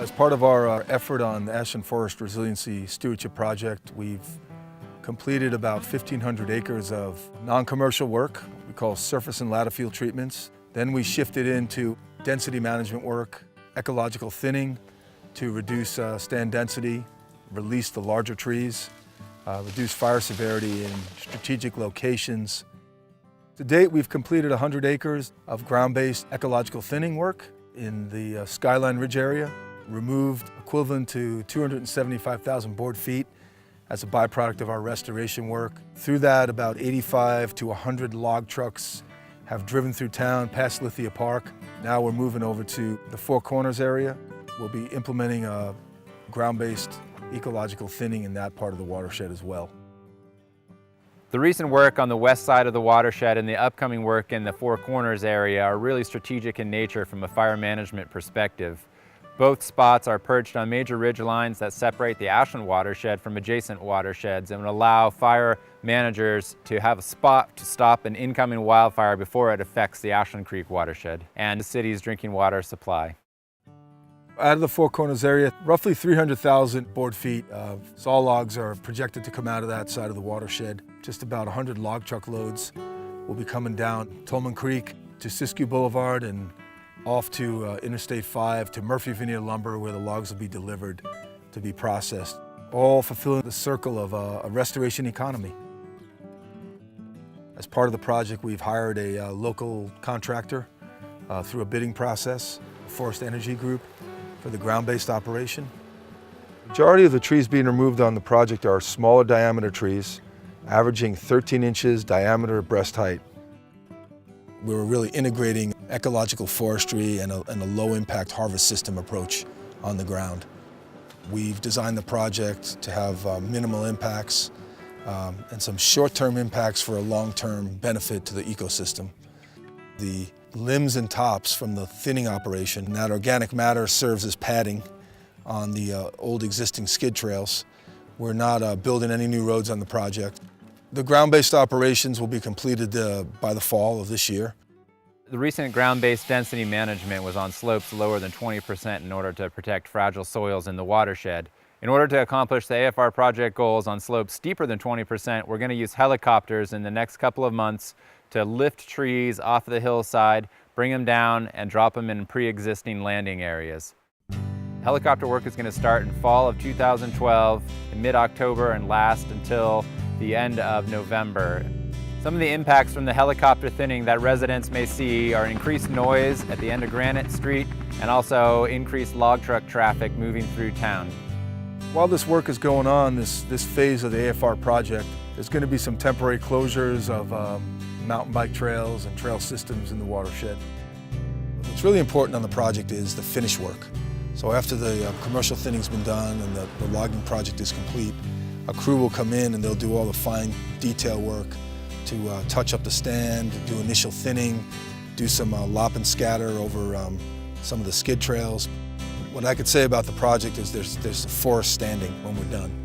As part of our effort on the Ashland Forest Resiliency Stewardship Project, we've completed about 1,500 acres of non-commercial work we call surface and ladder field treatments. Then we shifted into density management work, ecological thinning to reduce stand density, release the larger trees, reduce fire severity in strategic locations. To date, we've completed 100 acres of ground-based ecological thinning work in the Skyline Ridge area, removed equivalent to 275,000 board feet as a byproduct of our restoration work. Through that, about 85 to 100 log trucks have driven through town past Lithia Park. Now we're moving over to the Four Corners area. We'll be implementing a ground-based ecological thinning in that part of the watershed as well. The recent work on the west side of the watershed and the upcoming work in the Four Corners area are really strategic in nature from a fire management perspective. Both spots are perched on major ridge lines that separate the Ashland watershed from adjacent watersheds and would allow fire managers to have a spot to stop an incoming wildfire before it affects the Ashland Creek watershed and the city's drinking water supply. Out of the Four Corners area, roughly 300,000 board feet of saw logs are projected to come out of that side of the watershed. Just about 100 log truck loads will be coming down Tolman Creek to Siskiyou Boulevard and off to Interstate 5 to Murphy Veneer Lumber, where the logs will be delivered to be processed, all fulfilling the circle of a restoration economy. As part of the project, we've hired a local contractor through a bidding process, Forest Energy Group, for the ground-based operation. The majority of the trees being removed on the project are smaller diameter trees, averaging 13 inches diameter breast height. We were really integrating ecological forestry and a low-impact harvest system approach on the ground. We've designed the project to have minimal impacts and some short-term impacts for a long-term benefit to the ecosystem. The limbs and tops from the thinning operation, that organic matter serves as padding on the old existing skid trails. We're not building any new roads on the project. The ground-based operations will be completed by the fall of this year. The recent ground-based density management was on slopes lower than 20% in order to protect fragile soils in the watershed. In order to accomplish the AFR project goals on slopes steeper than 20%, we're going to use helicopters in the next couple of months to lift trees off the hillside, bring them down, and drop them in pre-existing landing areas. Helicopter work is going to start in fall of 2012, in mid-October, and last until the end of November. Some of the impacts from the helicopter thinning that residents may see are increased noise at the end of Granite Street and also increased log truck traffic moving through town. While this work is going on, this phase of the AFR project, there's going to be some temporary closures of mountain bike trails and trail systems in the watershed. What's really important on the project is the finish work. So after the commercial thinning's been done and the logging project is complete, a crew will come in and they'll do all the fine detail work to touch up the stand, do initial thinning, do some lop and scatter over some of the skid trails. What I could say about the project is there's a forest standing when we're done.